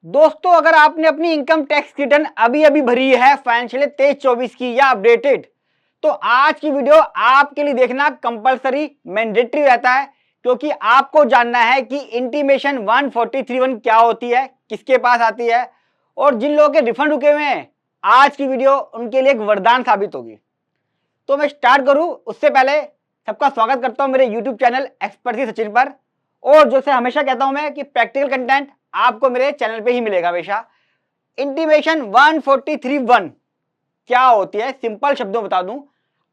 दोस्तों, अगर आपने अपनी इनकम टैक्स रिटर्न अभी अभी भरी है फाइनेंशियल 23-24 की या अपडेटेड, तो आज की वीडियो आपके लिए देखना कंपलसरी मैंडेटरी रहता है, क्योंकि आपको जानना है कि इंटीमेशन 1431 क्या होती है, किसके पास आती है, और जिन लोगों के रिफंड रुके हुए हैं आज की वीडियो उनके लिए एक वरदान साबित होगी। तो मैं स्टार्ट करूं उससे पहले सबका स्वागत करता हूं मेरे यूट्यूब चैनल एक्सपर्ट सचिन पर। और जैसे हमेशा कहता हूं मैं कि प्रैक्टिकल कंटेंट आपको मेरे चैनल पे ही मिलेगा हमेशा। इंटीमेशन 1431 क्या होती है, सिंपल शब्दों में बता दूं,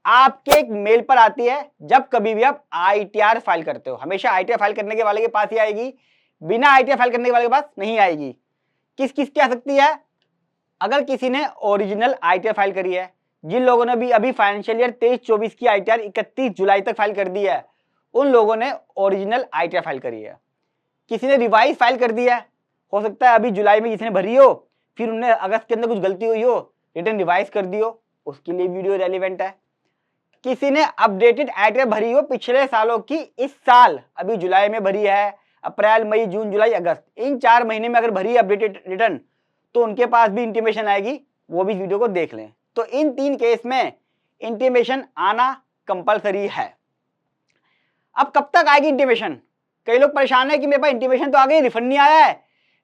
आपके एक मेल पर आती है जब कभी भी आप आईटीआर फाइल करते हो। हमेशा आईटीआर फाइल करने के वाले के पास ही आएगी, बिना आईटीआर फाइल करने के वाले के पास नहीं आएगी। किस किस की आ सकती है? अगर किसी ने ओरिजिनल आईटीआर फाइल करी है, जिन लोगों ने भी अभी फाइनेंशियल ईयर 23-24 की आईटीआर 31 जुलाई तक फाइल कर दी है, उन लोगों ने ओरिजिनल आईटीआर फाइल करी है। किसी ने रिवाइज फाइल कर दी है, हो सकता है अभी जुलाई में जिसने भरी हो, फिर उन्हें अगस्त के अंदर कुछ गलती हुई हो, रिटर्न रिवाइज कर दी हो, उसके लिए वीडियो रेलिवेंट है। किसी ने अपडेटेड आईटीआर भरी हो पिछले सालों की, इस साल अभी जुलाई में भरी है, अप्रैल मई जून जुलाई अगस्त, इन 4 महीने में अगर भरी है अपडेटेड रिटर्न, तो उनके पास भी इंटीमेशन आएगी, वो भी वीडियो को देख लें। तो इन 3 केस में इंटीमेशन आना कंपलसरी है। अब कब तक आएगी इंटीमेशन? कई लोग परेशान है कि मेरे पास इंटीमेशन तो आ गई, रिफंड नहीं आया है,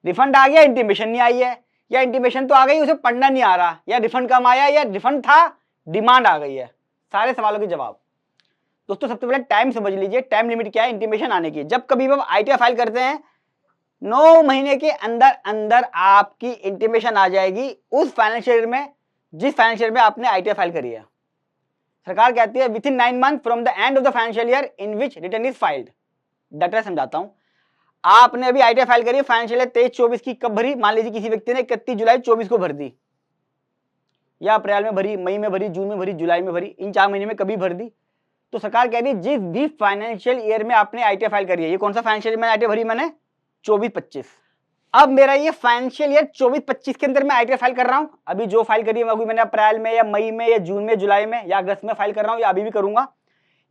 रिफंड आ गया इंटीमेशन नहीं आई है, या इंटीमेशन तो आ गई उसे पढ़ना नहीं आ रहा, या रिफंड कम आया, या रिफंड था डिमांड आ गई है। सारे सवालों के जवाब दोस्तों, सबसे पहले टाइम समझ लीजिए, टाइम लिमिट क्या है इंटीमेशन आने की। जब कभी भी आप आईटीआर फाइल करते हैं, 9 महीने के अंदर अंदर आपकी इंटीमेशन आ जाएगी उस फाइनेंशियल ईयर में जिस फाइनेंशियल ईयर में आपने आईटीआर फाइल करी है। सरकार कहती है with in 9 month from the end of the financial year in which return is filed. Data समझाता हूं। आपने अभी आईटीआर फाइल करी है फाइनेंशियल ईयर 23-24 की, कब भरी? मान लीजिए किसी व्यक्ति ने 31 जुलाई 24 को भर दी, या अप्रैल में भरी, मई में भरी, जून में भरी, जुलाई में भरी, इन 4 महीने में कभी भर दी। तो सरकार कह रही है जिस भी फाइनेंशियल ईयर में आपने आईटीआर फाइल करी है, ये कौन सा फाइनेंशियल ईयर में आईटीआर भरी मैंने? 24-25। अब मेरा ये फाइनेंशियल ईयर 24-25 के अंदर मैं आईटीआर फाइल कर रहा हूं। अभी जो फाइल करी है अभी मैंने अप्रैल में या मई में या जून में जुलाई में या अगस्त में फाइल कर रहा हूं, या अभी भी करूंगा।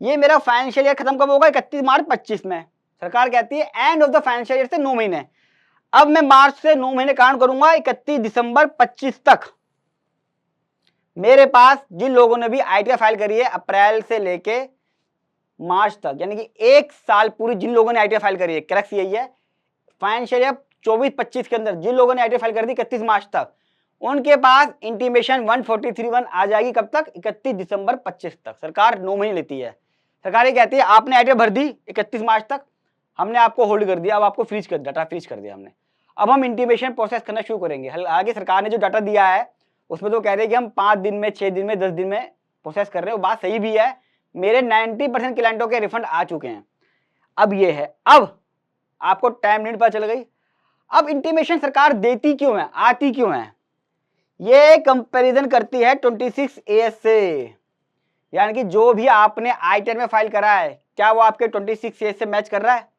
ये मेरा फाइनेंशियल ईयर खत्म कब होगा? 31 मार्च 25 में। सरकार कहती है end of the financial year से 9 महीने। अब मैं मार्च से 9 महीने काउंट करूंगा, 31 दिसंबर 25 तक मेरे पास जिन लोगों ने भी आईटीआर फाइल करी है अप्रैल से लेके मार्च तक, यानी कि 1 साल पूरी जिन लोगों ने आईटीआर फाइल करी है, करेक्ट यही है, फाइनेंशियल ईयर 24-25 के अंदर जिन लोगों ने आईटीआर फाइल कर दी 31 मार्च तक, उनके पास इंटीमेशन 1431 आ जाएगी। कब तक? 31 दिसंबर 25 तक। सरकार 9 महीने लेती है। सरकार ये कहती है आपने आईटीआर भर दी 31 मार्च तक, हमने आपको होल्ड कर दिया, अब आपको फ्रीज कर, डाटा फ्रीज कर दिया हमने। अब हम इंटीमेशन प्रोसेस करना शुरू करेंगे। आगे सरकार ने जो डाटा दिया है उसमें तो कह रहे हैं कि हम 5 दिन में, 6 दिन में, 10 दिन में प्रोसेस कर रहे हैं। वो बात सही भी है। मेरे 90% क्लाइंटों के रिफंड आ चुके हैं। अब ये है, अब आपको टाइम लिमिट पता चल गई। अब इंटीमेशन सरकार देती क्यों है, आती क्यों है? ये कंपैरिजन करती है 26AS से, यानी कि जो भी आपने आईटीआर में फाइल करा है, क्या वो आपके 26AS से मैच कर रहा है?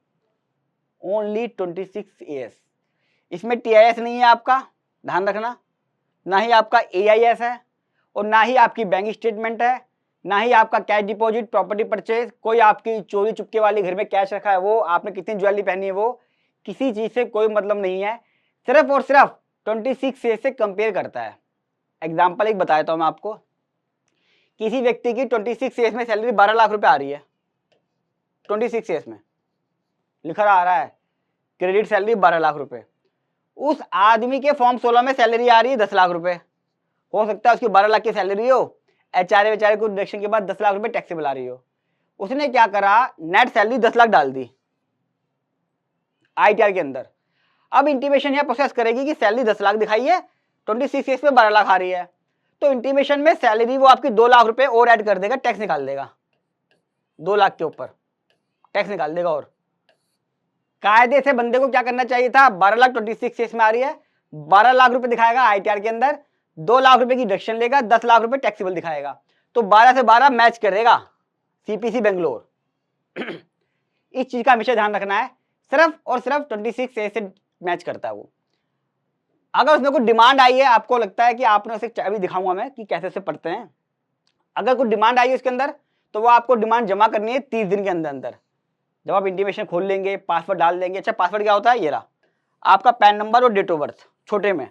Only 26AS। इसमें टीआईएस नहीं है आपका, ध्यान रखना, ना ही आपका एआईएस है, और ना ही आपकी बैंक स्टेटमेंट है, ना ही आपका कैश डिपॉजिट, प्रॉपर्टी परचेज, कोई आपकी चोरी चुपके वाली घर में कैश रखा है वो, आपने कितनी ज्वेलरी पहनी है वो, किसी चीज से कोई मतलब नहीं है। सिर्फ और सिर्फ 26A से कंपेयर करता है। एग्जाम्पल एक बताता हूं मैं आपको। किसी व्यक्ति की 26A में सैलरी 12 लाख रुपए आ रही है, 26A में लिखा आ रहा है क्रेडिट सैलरी 12 लाख रुपए। उस आदमी के फॉर्म 16 में सैलरी आ रही है 10 लाख रुपए। हो सकता है उसकी 12 लाख की सैलरी हो, एचआरए बेचारे को डिडक्शन के बाद 10 लाख रुपए टैक्सेबल आ रही हो। उसने क्या करा, नेट सैलरी 10 लाख डाल दी आईटीआर के अंदर। अब इंटीमेशन यह प्रोसेस करेगी कि सैलरी 10 लाख दिखाई है, 26 में 12 लाख आ रही है, तो इंटीमेशन में सैलरी वो आपकी 2 लाख रुपए और ऐड कर देगा, टैक्स निकाल देगा, 2 लाख के ऊपर टैक्स निकाल देगा। और कायदे से बंदे को क्या करना चाहिए था? 12 लाख 26 में आ रही है, 12 लाख रुपए दिखाएगा आईटीआर के अंदर, 2 लाख रुपए की डिडक्शन लेगा, 10 लाख रुपए टैक्सेबल दिखाएगा, तो 12 से 12 मैच करेगा सीपीसी बेंगलोर। इस चीज का हमेशा ध्यान रखना है, सिर्फ और सिर्फ 26A से मैच करता है वो। अगर उसमें कोई डिमांड आई है, आपको लगता है कि आपने उसे, अभी दिखाऊंगा मैं कि कैसे से पढ़ते हैं, अगर कोई डिमांड आई है उसके अंदर, तो वो आपको डिमांड जमा करनी है 30 दिन के अंदर अंदर। जब आप इंटीमेशन खोल लेंगे, पासवर्ड डाल देंगे। अच्छा, पासवर्ड क्या होता है? ये रहा। आपका पैन नंबर और डेट ऑफ बर्थ छोटे में।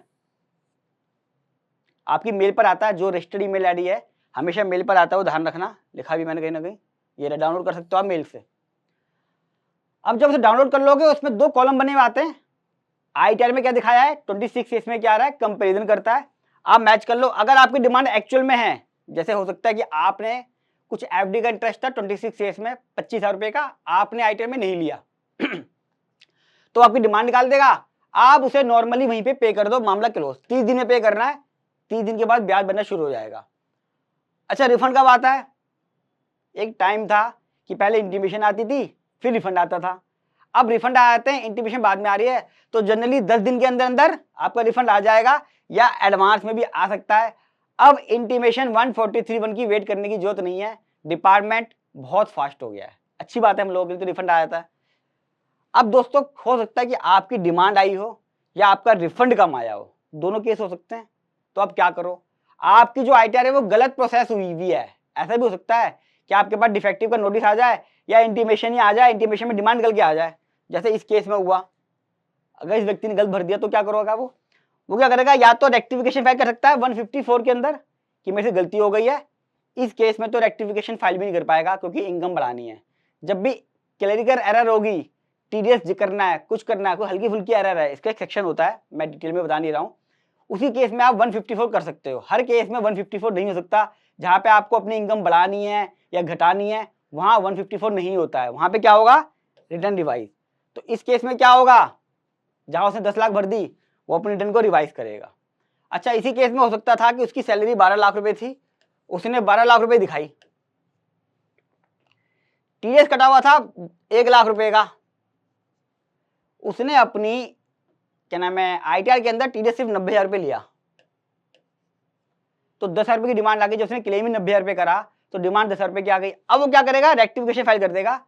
आपकी मेल पर आता है, जो रजिस्टर्ड ईमेल आईडी है हमेशा मेल पर आता है, वो ध्यान रखना, लिखा भी मैंने कहीं ना कहीं, ये डाउनलोड कर सकते हो आप मेल से। अब जब उसे डाउनलोड कर लोगे उसमें 2 कॉलम बने हुए आते हैं। ITR में क्या दिखाया है 26, इसमें क्या आ रहा है कंपेरिजन करता है, आप मैच कर लो। अगर आपकी डिमांड एक्चुअल में है, जैसे हो सकता है कि आपने कुछ FD का इंटरेस्ट था 26 एस में 25,000 रुपए का, आपने ITR में नहीं लिया तो आपकी डिमांड निकाल देगा, आप उसे नॉर्मली वहीं पे पे कर दो, मामला क्लोज। 30 दिन में पे करना है, 30 दिन के बाद ब्याज बनना शुरू हो जाएगा। अच्छा, रिफंड कब आता है? एक टाइम था कि पहले इंटीमेशन आती थी फिर रिफंड आता था, अब रिफंड आ जाते हैं, इंटीमेशन बाद में आ रही है, तो जनरली 10 दिन के अंदर अंदर आपका रिफंड आ जाएगा या एडवांस में भी आ सकता है। अब इंटीमेशन 143(1) की वेट करने की जरूरत नहीं है, डिपार्टमेंट बहुत फास्ट हो गया है, अच्छी बात है, हम लोगों के लिए तो रिफंड आ जाता है। अब दोस्तों हो सकता है कि आपकी डिमांड आई हो या आपका रिफंड कम आया हो, दोनों केस हो सकते हैं। तो अब क्या करो, आपकी जो ITR है वो गलत प्रोसेस हुई हुई है। ऐसा भी हो सकता है कि आपके पास डिफेक्टिव का नोटिस आ जाए या इंटीमेशन ही आ जाए, इंटीमेशन में डिमांड गलत आ जाए, जैसे इस केस में हुआ। अगर इस व्यक्ति ने गलत भर दिया तो क्या करोगा वो क्या करेगा, या तो रेक्टिफिकेशन फाइल कर सकता है 154 के अंदर कि मेरे से गलती हो गई है। इस केस में तो रेक्टिफिकेशन फाइल भी नहीं कर पाएगा क्योंकि इनकम बढ़ानी है। जब भी क्लेरिकल एरर होगी, TDS करना है, कुछ करना है, कोई हल्की फुल्की एरर है, इसका एक सेक्शन होता है, मैं डिटेल में बता नहीं रहा हूँ, उसी केस में आप 154 कर सकते हो। हर केस में 154 नहीं हो सकता, जहां पे आपको अपनी इनकम बढ़ानी है या घटानी है वहां 154 नहीं होता है, वहां पे क्या होगा, रिटर्न रिवाइज। तो इस केस में क्या होगा, जहां उसने 10 लाख भर दी वो अपनी रिटर्न को रिवाइज करेगा। अच्छा, इसी केस में हो सकता था कि उसकी सैलरी 12 लाख रुपए थी, उसने 12 लाख रुपए दिखाई, TDS कटा हुआ था 1 लाख रुपए का, उसने अपनी क्या नाम है ITR के अंदर TDS सिर्फ 90,000 रुपए लिया, तो 10,000 रुपए की डिमांड आ गई, जो उसने क्लेम ही 90,000 रुपए करा तो डिमांड 10,000 रुपए की आ गई। अब वो क्या करेगा, रेक्टिफिकेशन फाइल कर देगा,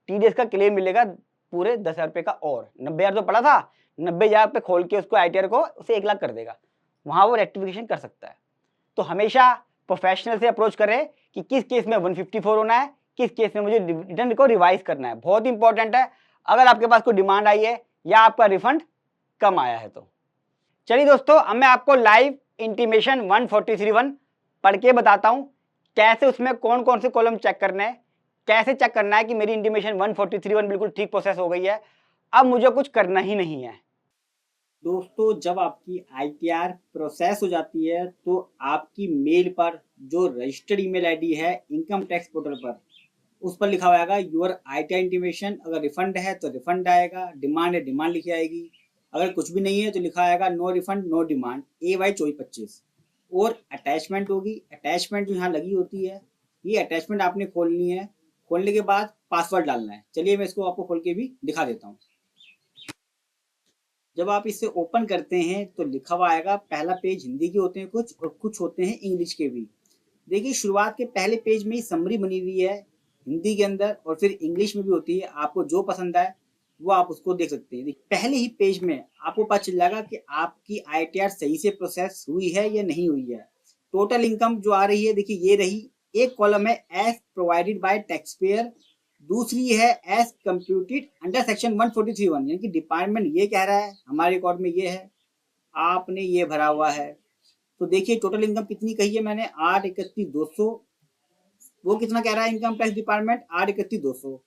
TDS का क्लेम मिलेगा पूरे 10,000 रुपए का, और 90,000 तो पड़ा था, 90,000 पे खोल के उसको ITR को उसे 1 लाख कर देगा, वहां वो रेक्टिफिकेशन कर सकता है। तो हमेशा प्रोफेशनल से अप्रोच करें कि किस केस में 154 होना है, किस केस में मुझे रिटर्न को रिवाइज करना है, बहुत इंपॉर्टेंट है। अगर आपके पास कोई डिमांड आई है या आपका रिफंड कम आया है तो। चलिए दोस्तों, अब मैं आपको लाइव इंटीमेशन 143(1) पढ़ के बताता हूं कैसे उसमें कौन कौन से कॉलम चेक करने हैं, कैसे चेक करना है कि मेरी इंटीमेशन 143(1) बिल्कुल ठीक प्रोसेस हो गई है, अब मुझे कुछ करना ही नहीं है। दोस्तों, जब आपकी ITR प्रोसेस हो जाती है तो आपकी मेल पर जो रजिस्टर्ड ईमेल आईडी है इनकम टैक्स पोर्टल पर, उस पर लिखा हुआ यूर ITR इंटीमेशन। अगर रिफंड है तो रिफंड आएगा, डिमांड है डिमांड लिखी आएगी, अगर कुछ भी नहीं है तो लिखा आएगा no refund no demand AY 2425। और अटैचमेंट होगी, अटैचमेंट जो यहाँ लगी होती है, ये अटैचमेंट आपने खोलनी है, खोलने के बाद पासवर्ड डालना है। चलिए मैं इसको आपको खोल के भी दिखा देता हूँ। जब आप इसे ओपन करते हैं तो लिखा हुआ आएगा, पहला पेज हिंदी के होते हैं कुछ और कुछ होते हैं इंग्लिश के भी। देखिए शुरुआत के पहले पेज में ही समरी बनी हुई है हिंदी के अंदर, और फिर इंग्लिश में भी होती है, आपको जो पसंद आए वो आप उसको देख सकते हैं। पहले ही पेज में आपको पता चल जाएगा कि आपकी ITR सही से प्रोसेस हुई है या नहीं हुई है। टोटल इनकम जो आ रही है, देखिए ये रही, एक कॉलम है as provided by tax payer, दूसरी है एज कंप्यूटेड अंडर सेक्शन 143(1), यानी कि डिपार्टमेंट ये कह रहा है हमारे रिकॉर्ड में ये है, आपने ये भरा हुआ है। तो देखिए टोटल इनकम कितनी कही है मैंने, 831,200। वो कितना कह रहा है इनकम टैक्स डिपार्टमेंट, 831,200।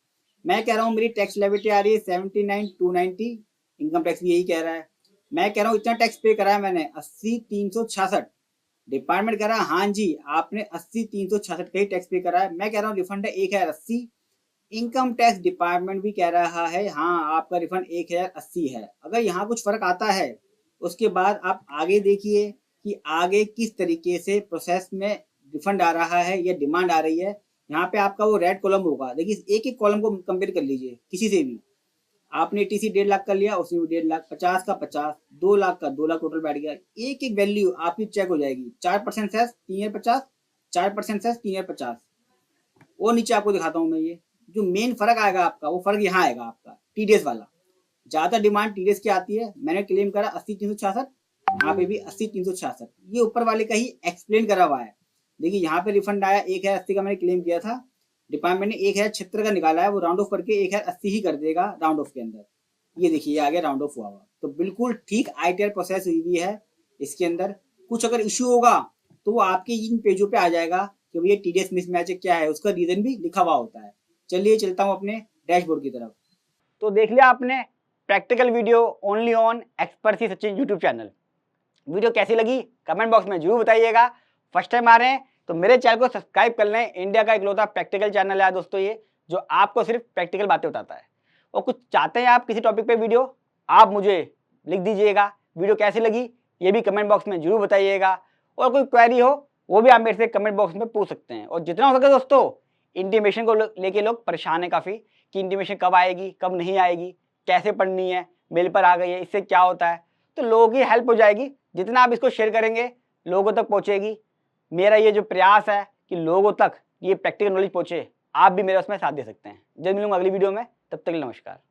मैं कह रहा हूँ मेरी टैक्स लायबिलिटी आ रही है 79,290, इनकम टैक्स भी यही कह रहा है। मैं कह रहा हूँ इतना टैक्स पे करा है मैंने 80,366, डिपार्टमेंट कह रहा है हाँ जी आपने 80,366 का ही टैक्स पे करा है। मैं कह रहा हूँ रिफंड है 1,080, इनकम टैक्स डिपार्टमेंट भी कह रहा है हाँ आपका रिफंड 1,080 है। अगर यहाँ कुछ फर्क आता है उसके बाद आप आगे देखिए कि आगे किस तरीके से प्रोसेस में रिफंड आ रहा है या डिमांड आ रही है। यहाँ पे आपका वो रेड कॉलम होगा, देखिए एक एक कॉलम को कंपेयर कर लीजिए किसी से भी। आपने TC 1.5 लाख कर लिया, उसमें 1.5 लाख, 50 का 50, 2 लाख का 2 लाख टोटल बैठ गया। एक एक वैल्यू आपकी चेक हो जाएगी, 4% सेस 3,50, 4% सेस 3,50। और नीचे आपको दिखाता हूँ मैं, ये जो मेन फर्क आएगा आपका, वो फर्क यहाँ आएगा आपका TDS वाला। ज्यादा डिमांड TDS की आती है, मैंने क्लेम करा 80,366, यहाँ पे भी 80,366, ये ऊपर वाले का ही एक्सप्लेन करा हुआ है। देखिए यहाँ पे रिफंड आया 1,080 का मैंने क्लेम किया था, डिपार्टमेंट ने 1,076 का निकाला है, वो राउंड ऑफ करके 1,080 ही कर देगा राउंड ऑफ के अंदर। ये देखिए, ये आ गया राउंड ऑफ हुआ हुआ, तो बिल्कुल ठीक ITR प्रोसेस हुई है। इसके अंदर कुछ अगर इश्यू होगा तो वो आपके इन पेजों पे आ जाएगा कि भैया TDS मिसमैच क्या है, उसका रीजन भी लिखा हुआ होता है। चलिए चलता हूँ अपने डैशबोर्ड की तरफ। तो देख लिया आपने practical video only on expert Sachin YouTube channel. Video कैसी लगी कमेंट बॉक्स में जरूर बताइएगा। फर्स्ट टाइम आ रहे हैं तो मेरे चैनल को सब्सक्राइब कर लें। इंडिया का इकलौता प्रैक्टिकल चैनल है दोस्तों ये, जो आपको सिर्फ प्रैक्टिकल बातें बताता है। और कुछ चाहते हैं आप किसी टॉपिक पे वीडियो, आप मुझे लिख दीजिएगा वीडियो कैसी लगी, ये भी कमेंट बॉक्स में जरूर बताइएगा। और कोई क्वेरी हो वो भी आप मेरे से कमेंट बॉक्स में पूछ सकते हैं। और जितना हो सके दोस्तों, इंटीमेशन को लेके लोग परेशान है काफ़ी कि इंटीमेशन कब आएगी कब नहीं आएगी, कैसे पढ़नी है, मेल पर आ गई है, इससे क्या होता है। तो लोगों की हेल्प हो जाएगी, जितना आप इसको शेयर करेंगे लोगों तक पहुंचेगी। मेरा ये जो प्रयास है कि लोगों तक ये प्रैक्टिकल नॉलेज पहुंचे, आप भी मेरे उसमें साथ दे सकते हैं। जल्द मिलूंगा अगली वीडियो में, तब तक के लिए नमस्कार।